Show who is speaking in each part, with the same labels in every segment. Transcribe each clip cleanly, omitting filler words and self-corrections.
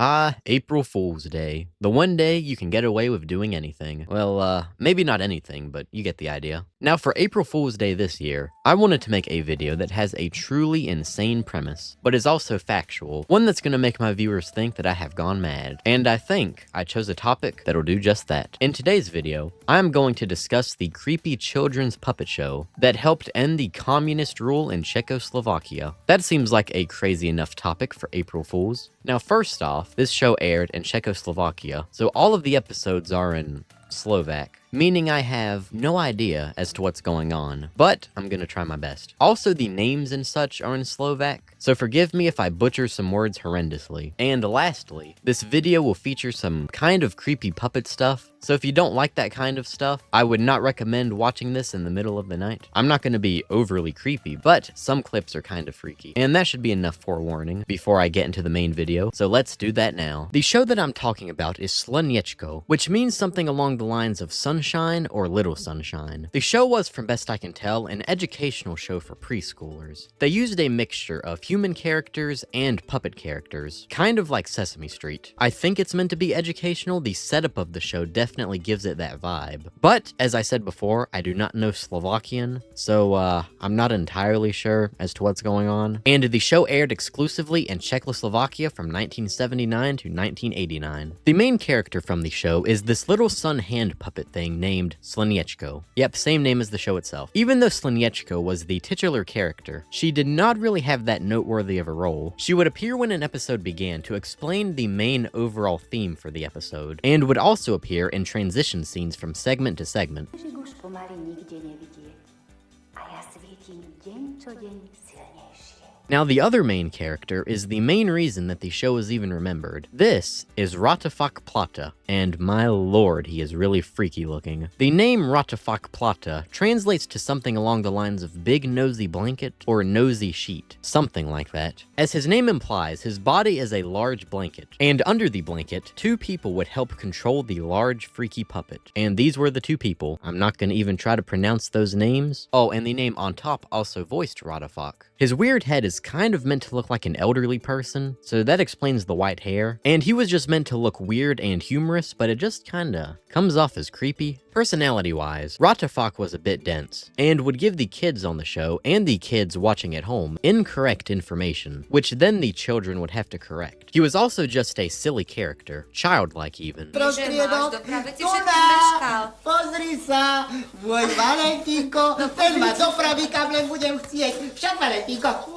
Speaker 1: April Fool's Day. The one day you can get away with doing anything. Well, maybe not anything, but you get the idea. Now, for April Fool's Day this year, I wanted to make a video that has a truly insane premise, but is also factual, one that's gonna make my viewers think that I have gone mad. And I think I chose a topic that'll do just that. In today's video, I'm going to discuss the creepy children's puppet show that helped end the communist rule in Czechoslovakia. That seems like a crazy enough topic for April Fools. Now, first off, this show aired in Czechoslovakia, so all of the episodes are in Slovak, meaning I have no idea as to what's going on, but I'm gonna try my best. Also, the names and such are in Slovak, so forgive me if I butcher some words horrendously. And lastly, this video will feature some kind of creepy puppet stuff, so if you don't like that kind of stuff, I would not recommend watching this in the middle of the night. I'm not gonna be overly creepy, but some clips are kind of freaky, and that should be enough forewarning before I get into the main video, so let's do that now. The show that I'm talking about is Slniečko, which means something along the lines of Sunshine or Little Sunshine. The show was, from best I can tell, an educational show for preschoolers. They used a mixture of human characters and puppet characters, kind of like Sesame Street. I think it's meant to be educational. The setup of the show definitely gives it that vibe. But, as I said before, I do not know Slovakian, so I'm not entirely sure as to what's going on. And the show aired exclusively in Czechoslovakia from 1979 to 1989. The main character from the show is this little sun hand puppet thing named Slniečko. Yep, same name as the show itself. Even though Slniečko was the titular character, she did not really have that noteworthy of a role. She would appear when an episode began to explain the main overall theme for the episode, and would also appear in transition scenes from segment to segment. Now, the other main character is the main reason that the show is even remembered. This is Ratafak Plachta, and my lord, he is really freaky looking. The name Ratafak Plachta translates to something along the lines of big nosy blanket or nosy sheet, something like that. As his name implies, his body is a large blanket, and under the blanket, two people would help control the large freaky puppet. And these were the two people. I'm not gonna even try to pronounce those names. Oh, and the name on top also voiced Ratafak. His weird head is kind of meant to look like an elderly person, so that explains the white hair. And he was just meant to look weird and humorous, but it just kinda comes off as creepy. Personality-wise, Ratafak was a bit dense, and would give the kids on the show, and the kids watching at home, incorrect information, which then the children would have to correct. He was also just a silly character, childlike even.
Speaker 2: Pozri sa, môj Valentínko, ten ma dopraví, kam len budem chcieť. Však Valentínko.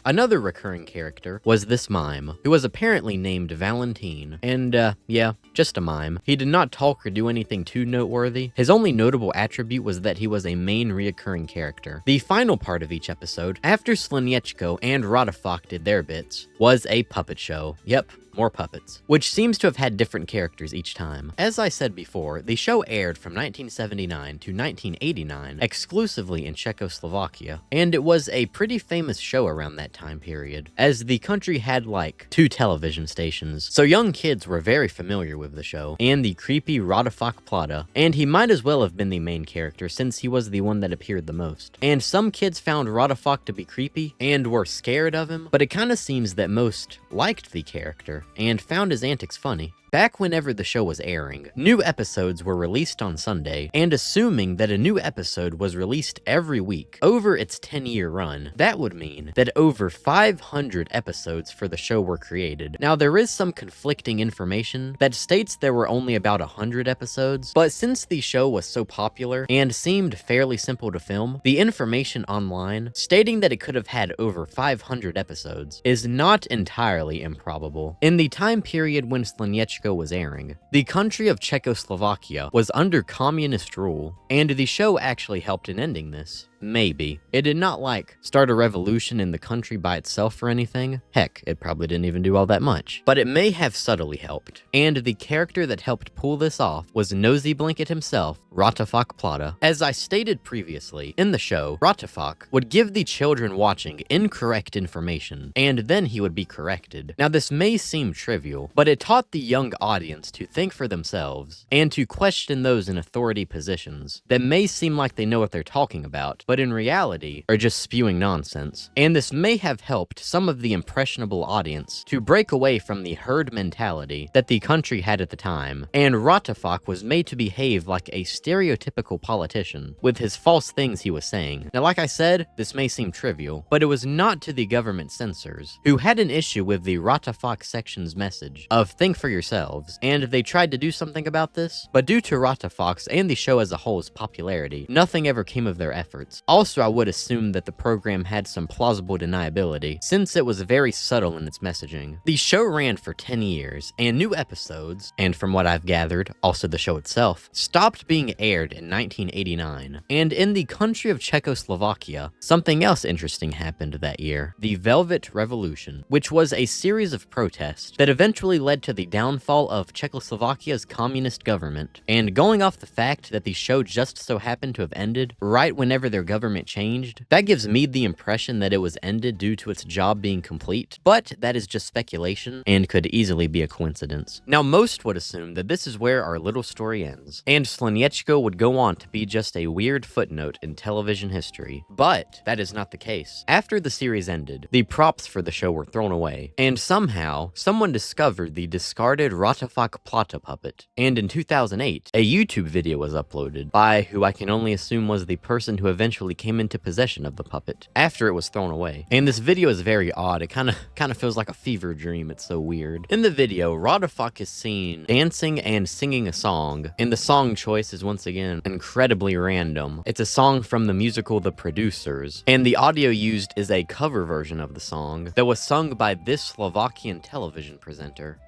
Speaker 1: Another recurring character was this mime, who was apparently named Valentine, and yeah, just a mime. He did not talk or do anything too noteworthy. His only notable attribute was that he was a main reoccurring character. The final part of each episode, after Slniečko and Ratafak did their bits, was a puppet show. Yep, more puppets, which seems to have had different characters each time. As I said before, the show aired from 1979 to 1989 exclusively in Czechoslovakia, and it was a pretty famous show around that time period, as the country had like 2 television stations, so young kids were very familiar with the show, and the creepy Ratafak Plachta, and he might as well have been the main character since he was the one that appeared the most. And some kids found Ratafak to be creepy, and were scared of him, but it kinda seems that most liked the character, and found his antics funny. Back whenever the show was airing, new episodes were released on Sunday, and assuming that a new episode was released every week over its 10-year run, that would mean that over 500 episodes for the show were created. Now, there is some conflicting information that states there were only about 100 episodes, but since the show was so popular and seemed fairly simple to film, the information online stating that it could have had over 500 episodes is not entirely improbable. In the time period when Slniečko was airing, the country of Czechoslovakia was under communist rule, and the show actually helped in ending this. Maybe. It did not, like, start a revolution in the country by itself or anything. Heck, it probably didn't even do all that much. But it may have subtly helped. And the character that helped pull this off was Nosy Blanket himself, Ratafak Plachta. As I stated previously, in the show, Ratafak would give the children watching incorrect information, and then he would be corrected. Now, this may seem trivial, but it taught the young audience to think for themselves, and to question those in authority positions that may seem like they know what they're talking about, but but in reality are just spewing nonsense. And this may have helped some of the impressionable audience to break away from the herd mentality that the country had at the time, and Ratafak was made to behave like a stereotypical politician with his false things he was saying. Now, like I said, this may seem trivial, but it was not to the government censors, who had an issue with the Ratafak section's message of think for yourselves, and they tried to do something about this, but due to Ratafak's and the show as a whole's popularity, nothing ever came of their efforts. Also, I would assume that the program had some plausible deniability, since it was very subtle in its messaging. The show ran for 10 years, and new episodes, and from what I've gathered, also the show itself, stopped being aired in 1989. And in the country of Czechoslovakia, something else interesting happened that year: the Velvet Revolution, which was a series of protests that eventually led to the downfall of Czechoslovakia's communist government. And going off the fact that the show just so happened to have ended right whenever their government changed, that gives me the impression that it was ended due to its job being complete, but that is just speculation and could easily be a coincidence. Now, most would assume that this is where our little story ends, and Slniečko would go on to be just a weird footnote in television history, but that is not the case. After the series ended, the props for the show were thrown away, and somehow, someone discovered the discarded Ratafak Plachta puppet, and in 2008, a YouTube video was uploaded by who I can only assume was the person who eventually came into possession of the puppet after it was thrown away. And this video is very odd. It kind of feels like a fever dream. It's so weird. In the video, Ratafak is seen dancing and singing a song, and the song choice is once again incredibly random. It's a song from the musical The Producers, and the audio used is a cover version of the song that was sung by this Slovakian television presenter.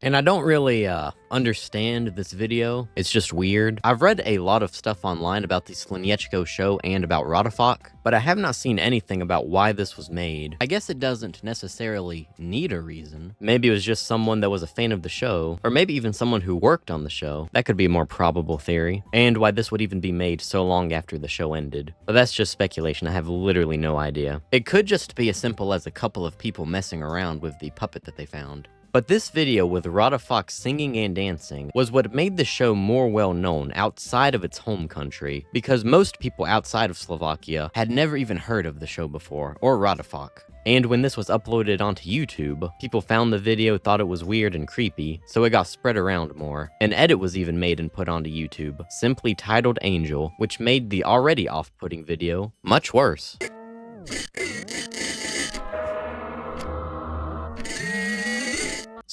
Speaker 1: And I don't really understand this video. It's just weird. I've read a lot of stuff online about the Slniečko show and about Ratafak, but I have not seen anything about why this was made. I guess it doesn't necessarily need a reason. Maybe it was just someone that was a fan of the show, or maybe even someone who worked on the show. That could be a more probable theory, and why this would even be made so long after the show ended. But that's just speculation. I have literally no idea. It could just be as simple as a couple of people messing around with the puppet that they found. But this video with Ratafak singing and dancing was what made the show more well known outside of its home country, because most people outside of Slovakia had never even heard of the show before, or Ratafak. And when this was uploaded onto YouTube, people found the video, thought it was weird and creepy, so it got spread around more. An edit was even made and put onto YouTube, simply titled Angel, which made the already off-putting video much worse.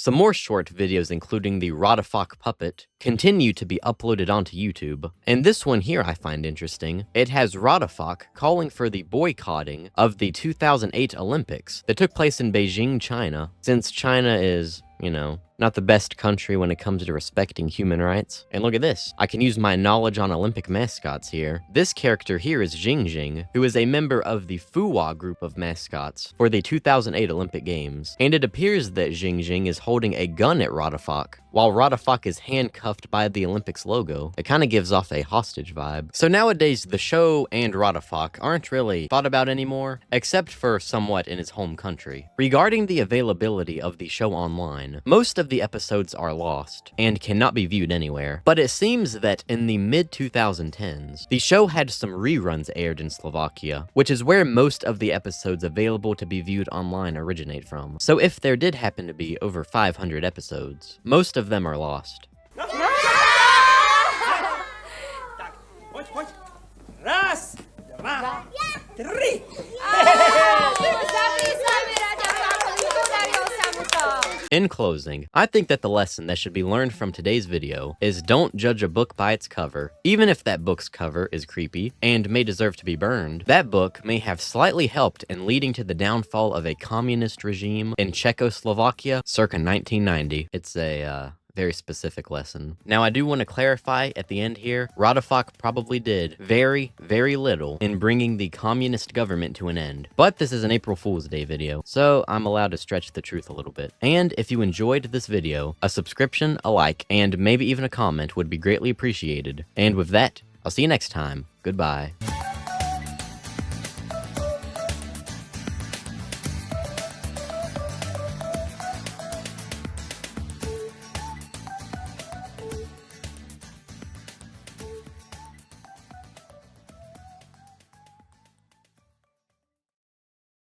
Speaker 1: Some more short videos, including the Ratafak puppet, continue to be uploaded onto YouTube. And this one here I find interesting. It has Ratafak calling for the boycotting of the 2008 Olympics that took place in Beijing, China, since China is, you know, not the best country when it comes to respecting human rights. And look at this. I can use my knowledge on Olympic mascots here. This character here is Jing, who is a member of the Fuwa group of mascots for the 2008 Olympic Games. And it appears that Jing is holding a gun at Ratafak, while Ratafak is handcuffed by the Olympics logo. It kind of gives off a hostage vibe. So nowadays, the show and Ratafak aren't really thought about anymore, except for somewhat in its home country. Regarding the availability of the show online, most of the episodes are lost and cannot be viewed anywhere. But it seems that in the mid-2010s, the show had some reruns aired in Slovakia, which is where most of the episodes available to be viewed online originate from. So if there did happen to be over 500 episodes, most of them are lost.
Speaker 3: Raz, dwa, trzy.
Speaker 1: In closing, I think that the lesson that should be learned from today's video is don't judge a book by its cover. Even if that book's cover is creepy and may deserve to be burned, that book may have slightly helped in leading to the downfall of a communist regime in Czechoslovakia circa 1990. It's a very specific lesson. Now, I do want to clarify at the end here, Ratafak probably did very, very little in bringing the communist government to an end. But this is an April Fool's Day video, so I'm allowed to stretch the truth a little bit. And if you enjoyed this video, a subscription, a like, and maybe even a comment would be greatly appreciated. And with that, I'll see you next time. Goodbye.